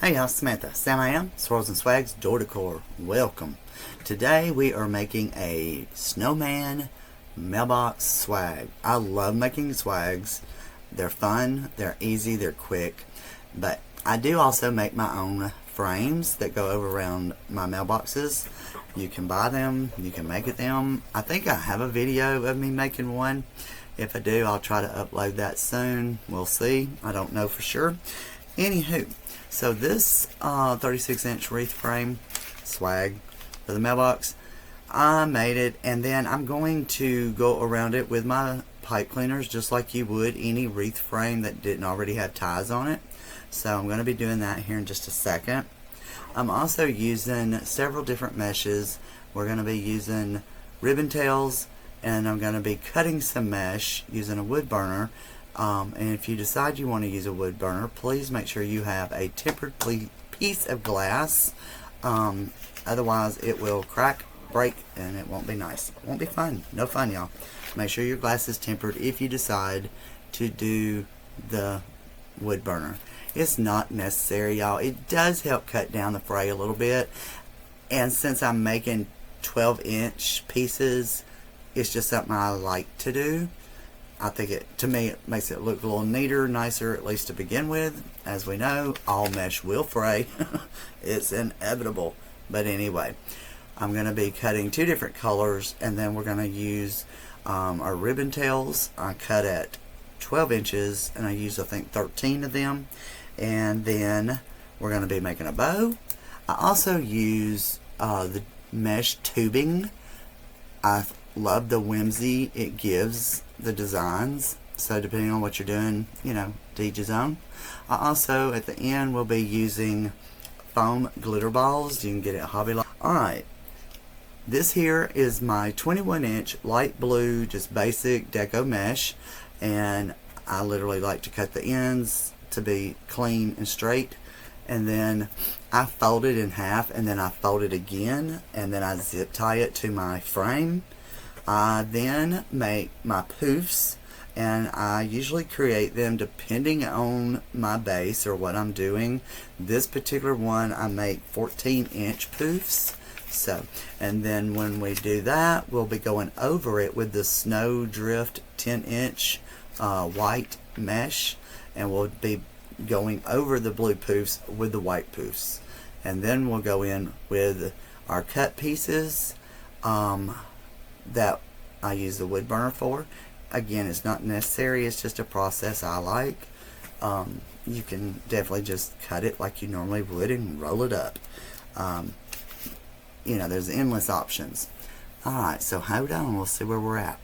Hey y'all, Samantha. Sam I am, Swirls and Swags, Door Decor. Welcome. Today we are making a Snowman Mailbox Swag. I love making swags. They're fun, they're easy, they're quick. But I do also make my own frames that go over around my mailboxes. You can buy them, you can make them. I think I have a video of me making one. If I do, I'll try to upload that soon. We'll see. I don't know for sure. Anywho, so this 36-inch wreath frame swag for the mailbox, I made it, and then I'm going to go around it with my pipe cleaners just like you would any wreath frame that didn't already have ties on it. So I'm going to be doing that here in just a second. I'm also using several different meshes. We're going to be using ribbon tails, and I'm going to be cutting some mesh using a wood burner. And if you decide you want to use a wood burner, please make sure you have a tempered piece of glass. Otherwise it will crack, break, and it won't be nice. It won't be fun. No fun, y'all. Make sure your glass is tempered if you decide to do the wood burner. It's not necessary, y'all. It does help cut down the fray a little bit. And since I'm making 12-inch pieces, it's just something I like to do. I think to me it makes it look a little neater, nicer, at least to begin with. As we know, all mesh will fray. It's inevitable. But anyway, I'm going to be cutting two different colors, and then we're going to use our ribbon tails. I cut at 12 inches, and I used, I think, 13 of them. And then we're going to be making a bow. I also use the mesh tubing. I love the whimsy it gives the designs, so depending on what you're doing, you know, to each his own. I also at the end will be using foam glitter balls. You can get it at Hobby Lobby. Alright, this here is my 21-inch light blue, just basic Deco mesh, and I literally like to cut the ends to be clean and straight, and then I fold it in half, and then I fold it again, and then I zip tie it to my frame. I then make my poofs, and I usually create them depending on my base or what I'm doing. This particular one I make 14-inch poofs. So, and then when we do that, we'll be going over it with the Snow Drift 10-inch white mesh, and we'll be going over the blue poofs with the white poofs. And then we'll go in with our cut pieces that I use the wood burner for. Again, it's not necessary, it's just a process I like. You can definitely just cut it like you normally would and roll it up. You know, there's endless options. Alright, so hold on, we'll see where we're at.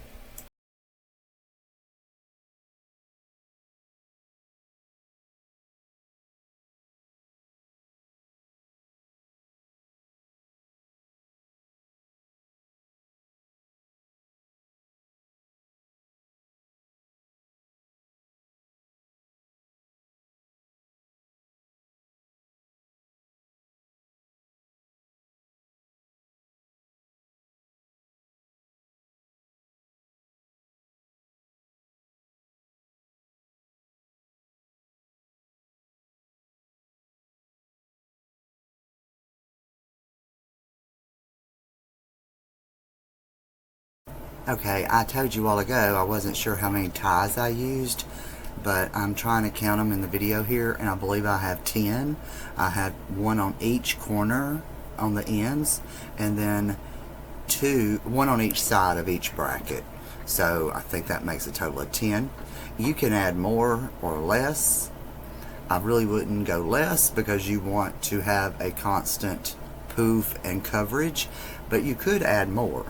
Okay, I told you a while ago I wasn't sure how many ties I used, but I'm trying to count them in the video here, and I believe I have 10. I have one on each corner on the ends, and then one on each side of each bracket. So I think that makes a total of 10. You can add more or less. I really wouldn't go less because you want to have a constant poof and coverage, but you could add more.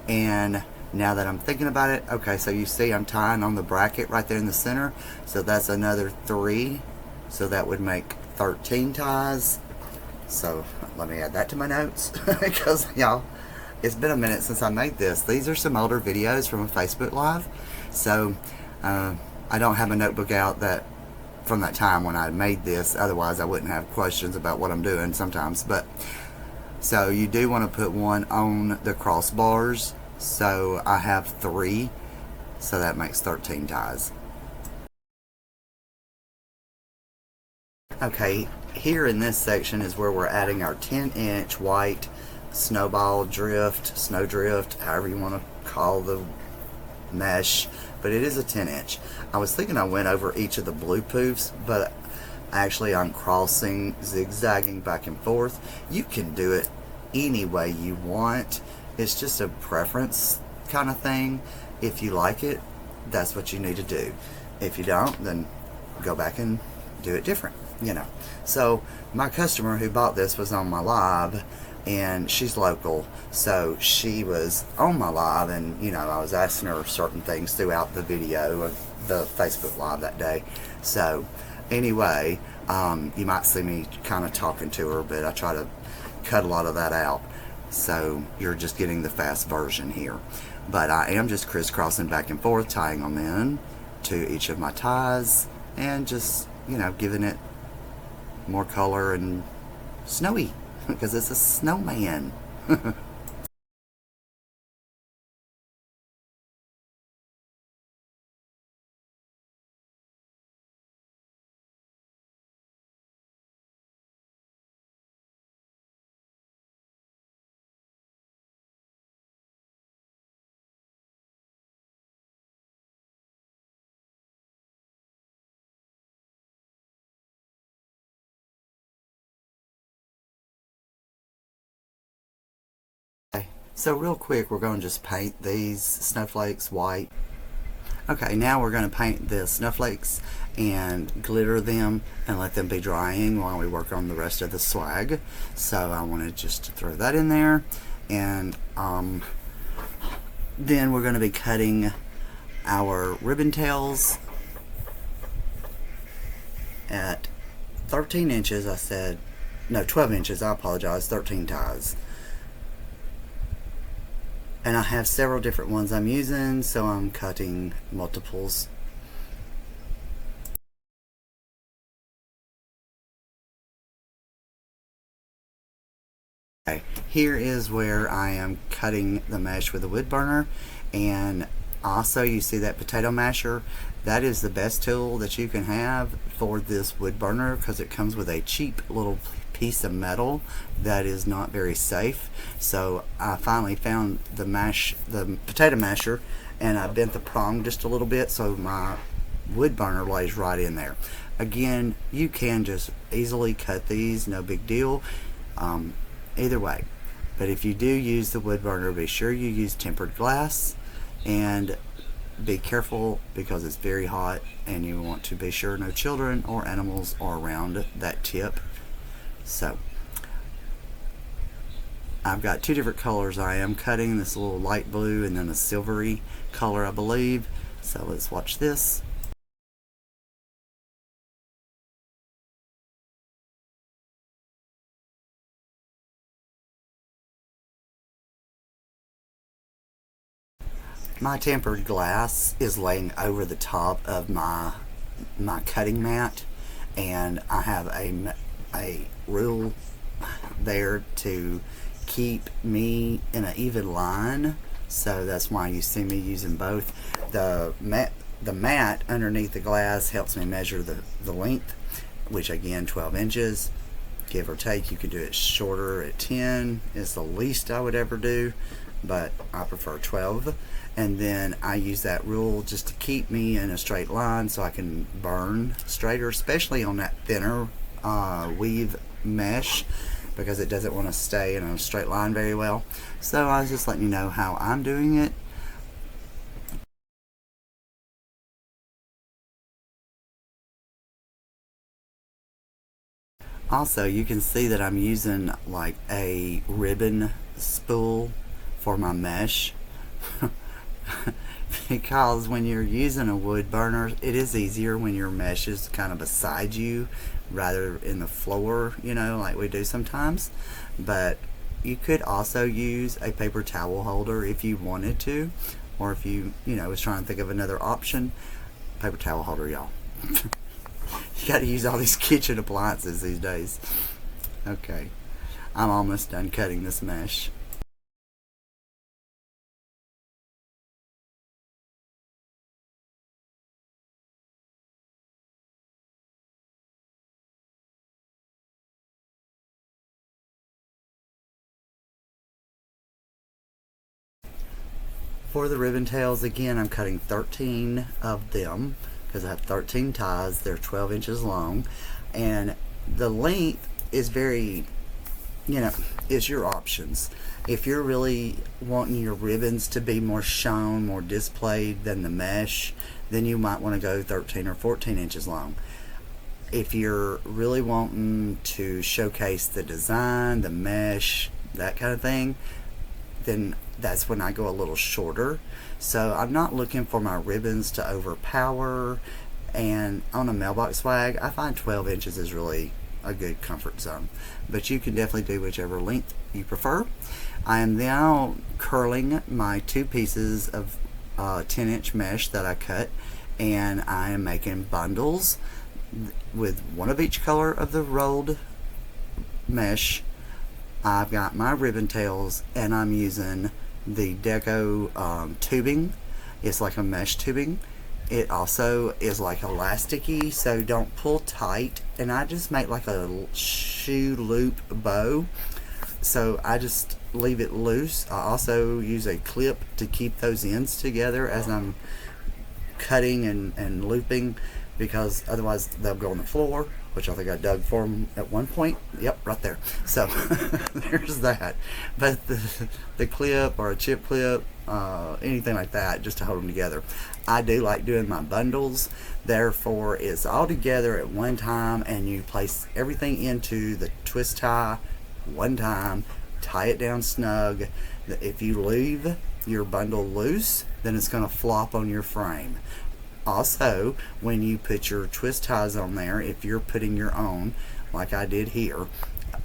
And now that I'm thinking about it, okay, so you see I'm tying on the bracket right there in the center, so that's another 3, so that would make 13 ties. So let me add that to my notes because y'all, it's been a minute since I made this. These are some older videos from a Facebook Live, so I don't have a notebook out that from that time when I made this, otherwise I wouldn't have questions about what I'm doing sometimes. But so you do want to put one on the crossbars. So I have 3, so that makes 13 ties. Okay, here in this section is where we're adding our 10-inch white snowball drift, snowdrift, however you want to call the mesh, but it is a 10-inch. I was thinking I went over each of the blue poofs, but actually I'm crossing, zigzagging back and forth. You can do it any way you want. It's just a preference kind of thing. If you like it, that's what you need to do. If you don't, then go back and do it different, you know. So my customer who bought this was on my live, and she's local, so she was on my live, and you know, I was asking her certain things throughout the video of the Facebook live that day. So anyway, you might see me kind of talking to her, but I try to cut a lot of that out, so you're just getting the fast version here. But I am just crisscrossing back and forth, tying them in to each of my ties, and just, you know, giving it more color and snowy, because it's a snowman. Okay, so real quick, we're going to just paint these snowflakes white. Okay, now we're going to paint the snowflakes and glitter them and let them be drying while we work on the rest of the swag. So I wanted just to throw that in there, and then we're going to be cutting our ribbon tails at 13 inches. I said, no, 12 inches, I apologize, 13 ties. And I have several different ones I'm using, so I'm cutting multiples. Okay, here is where I am cutting the mesh with a wood burner, and also you see that potato masher. That is the best tool that you can have for this wood burner, because it comes with a cheap little piece of metal that is not very safe. So I finally found the potato masher, and I bent the prong just a little bit so my wood burner lays right in there. Again, you can just easily cut these, no big deal, either way. But if you do use the wood burner, be sure you use tempered glass, and be careful because it's very hot, and you want to be sure no children or animals are around that tip. So I've got two different colors I am cutting, this little light blue and then a silvery color, I believe. So let's watch this. My tempered glass is laying over the top of my cutting mat, and I have a rule there to keep me in an even line, so that's why you see me using both. The mat underneath the glass helps me measure the length, which again 12 inches, give or take. You could do it shorter at 10 is the least I would ever do, but I prefer 12. And then I use that rule just to keep me in a straight line so I can burn straighter, especially on that thinner weave mesh, because it doesn't want to stay in a straight line very well. So I was just letting you know how I'm doing it. Also, you can see that I'm using like a ribbon spool for my mesh. Because when you're using a wood burner, it is easier when your mesh is kind of beside you rather in the floor, you know, like we do sometimes. But you could also use a paper towel holder if you wanted to, or if you know, was trying to think of another option. Paper towel holder, y'all. You got to use all these kitchen appliances these days. Okay, I'm almost done cutting this mesh. For the ribbon tails, again, I'm cutting 13 of them because I have 13 ties. They're 12 inches long, and the length is very, it's your options. If you're really wanting your ribbons to be more shown, more displayed than the mesh, then you might want to go 13 or 14 inches long. If you're really wanting to showcase the design, the mesh, that kind of thing, then that's when I go a little shorter. So I'm not looking for my ribbons to overpower, and on a mailbox swag, I find 12 inches is really a good comfort zone, but you can definitely do whichever length you prefer. I am now curling my 2 pieces of 10-inch mesh that I cut, and I am making bundles with one of each color of the rolled mesh. I've got my ribbon tails, and I'm using the Deco tubing. It's like a mesh tubing. It also is like elasticy, so don't pull tight, and I just make like a shoe loop bow, so I just leave it loose. I also use a clip to keep those ends together as I'm cutting and looping, because otherwise they'll go on the floor, which I think I dug for them at one point. Yep, right there. So there's that. But the clip or a chip clip, anything like that, just to hold them together. I do like doing my bundles, therefore it's all together at one time, and you place everything into the twist tie one time, tie it down snug. If you leave your bundle loose, then it's going to flop on your frame. Also, when you put your twist ties on there, if you're putting your own, like I did here,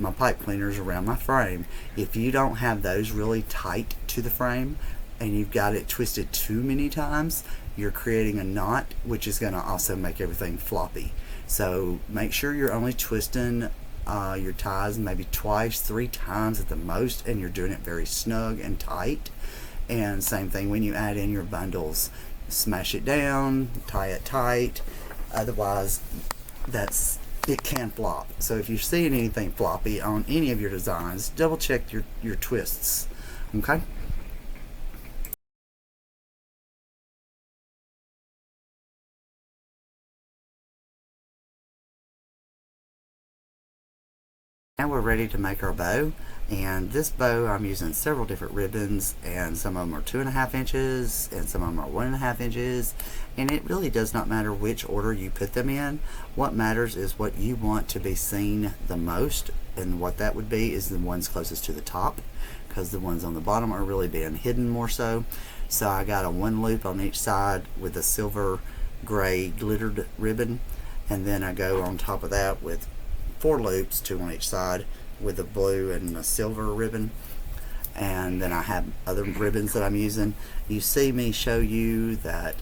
my pipe cleaners around my frame, if you don't have those really tight to the frame and you've got it twisted too many times, you're creating a knot, which is going to also make everything floppy. So make sure you're only twisting your ties maybe twice, 3 times at the most, and you're doing it very snug and tight. And same thing when you add in your bundles. Smash it down, tie it tight, otherwise it can flop. So if you're seeing anything floppy on any of your designs, double check your twists. Okay? Now we're ready to make our bow, and this bow I'm using several different ribbons, and some of them are 2.5 inches and some of them are 1.5 inches, and it really does not matter which order you put them in. What matters is what you want to be seen the most, and what that would be is the ones closest to the top, because the ones on the bottom are really being hidden more so. So I got a 1 loop on each side with a silver gray glittered ribbon, and then I go on top of that with 4 loops, 2 on each side, with a blue and a silver ribbon. And then I have other ribbons that I'm using. You see me show you that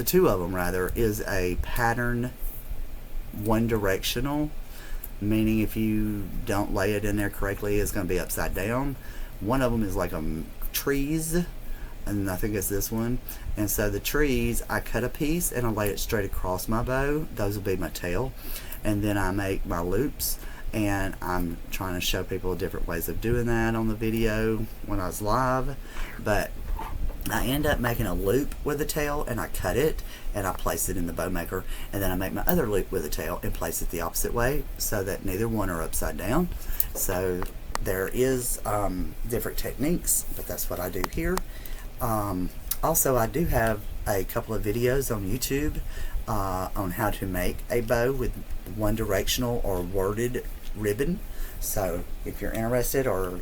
two of them rather is a pattern one directional, meaning if you don't lay it in there correctly, it's going to be upside down. One of them is like a trees, and I think it's this one. And so the trees, I cut a piece and I lay it straight across my bow. Those will be my tail. And then I make my loops, and I'm trying to show people different ways of doing that on the video when I was live. But I end up making a loop with a tail, and I cut it and I place it in the bow maker, and then I make my other loop with a tail and place it the opposite way so that neither one are upside down. So there is different techniques, but that's what I do here. Also, I do have a couple of videos on YouTube on how to make a bow with one directional or worded ribbon. So if you're interested or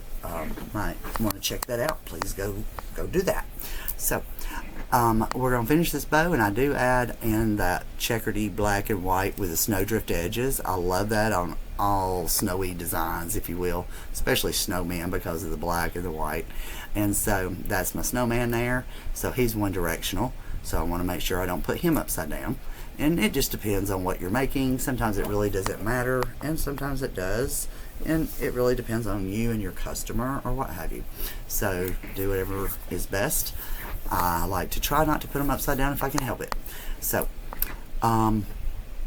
might want to check that out, please go do that. So we're going to finish this bow, and I do add in that checkered black and white with the snowdrift edges. I love that on all snowy designs, if you will, especially snowman, because of the black and the white. And so that's my snowman there. So he's one directional, so I want to make sure I don't put him upside down. And it just depends on what you're making. Sometimes it really doesn't matter, and sometimes it does, and it really depends on you and your customer or what have you. So do whatever is best. I like to try not to put them upside down if I can help it. So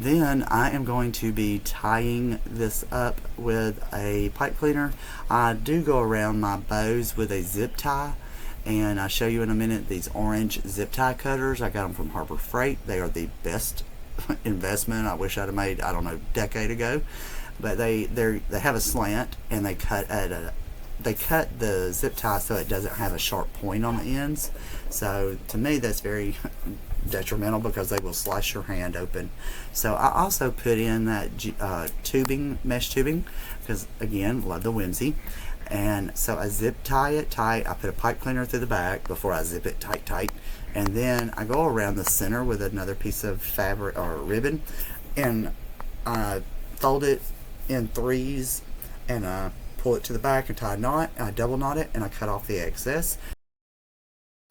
Then I am going to be tying this up with a pipe cleaner. I do go around my bows with a zip tie, and I'll show you in a minute these orange zip tie cutters. I got them from Harbor Freight. They are the best investment I wish I'd have made, I don't know, a decade ago. But they have a slant, and they cut the zip tie so it doesn't have a sharp point on the ends. So to me that's very detrimental because they will slice your hand open. So I also put in that mesh tubing, because again, love the whimsy. And so I zip tie it tight. I put a pipe cleaner through the back before I zip it tight, and then I go around the center with another piece of fabric or ribbon, and I fold it in threes, and I pull it to the back and tie a knot. I double knot it, and I cut off the excess.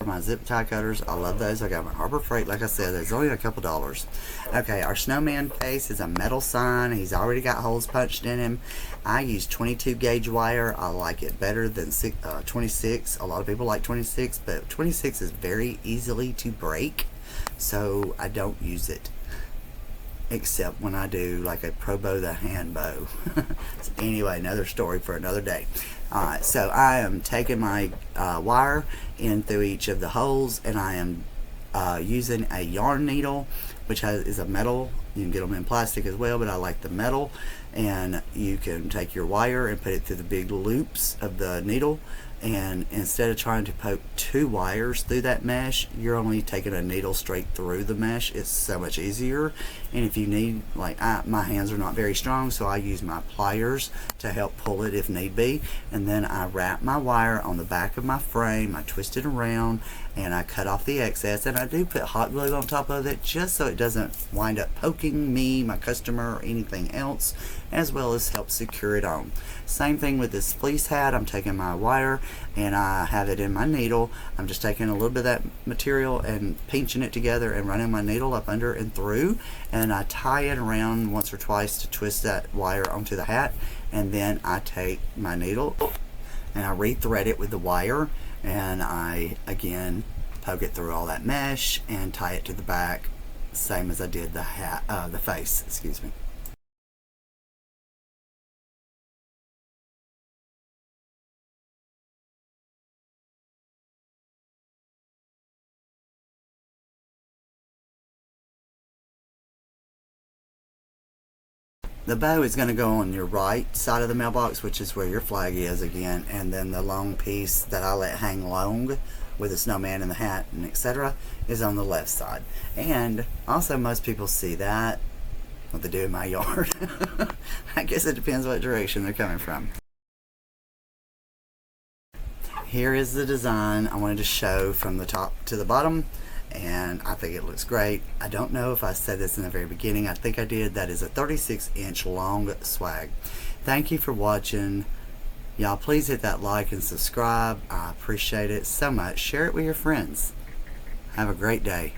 My zip tie cutters, I love those. I got them at Harbor Freight. Like I said, there's only a couple dollars. Okay, our snowman face is a metal sign. He's already got holes punched in him. I use 22 gauge wire. I like it better than 26. A lot of people like 26, but 26 is very easily to break, so I don't use it, except when I do like a pro bow, the hand bow. So anyway, another story for another day. Alright, so I am taking my wire in through each of the holes, and I am using a yarn needle, which is a metal. You can get them in plastic as well, but I like the metal. And you can take your wire and put it through the big loops of the needle, and instead of trying to poke two wires through that mesh, you're only taking a needle straight through the mesh. It's so much easier. And if you need, like my hands are not very strong, so I use my pliers to help pull it if need be. And then I wrap my wire on the back of my frame, I twist it around, and I cut off the excess. And I do put hot glue on top of it just so it doesn't wind up poking me, my customer, or anything else, as well as help secure it on. Same thing with this fleece hat. I'm taking my wire and I have it in my needle. I'm just taking a little bit of that material and pinching it together and running my needle up under and through, and I tie it around once or twice to twist that wire onto the hat. And then I take my needle and I re-thread it with the wire, and I again poke it through all that mesh and tie it to the back, same as I did the hat, the face, excuse me. The bow is going to go on your right side of the mailbox, which is where your flag is again, and then the long piece that I let hang long with the snowman and the hat and etc. is on the left side. And also most people see that, what they do in my yard. I guess it depends what direction they're coming from. Here is the design I wanted to show from the top to the bottom, and I think it looks great. I don't know if I said this in the very beginning. I think I did. That is a 36-inch long swag. Thank you for watching. Y'all please hit that like and subscribe. I appreciate it so much. Share it with your friends. Have a great day.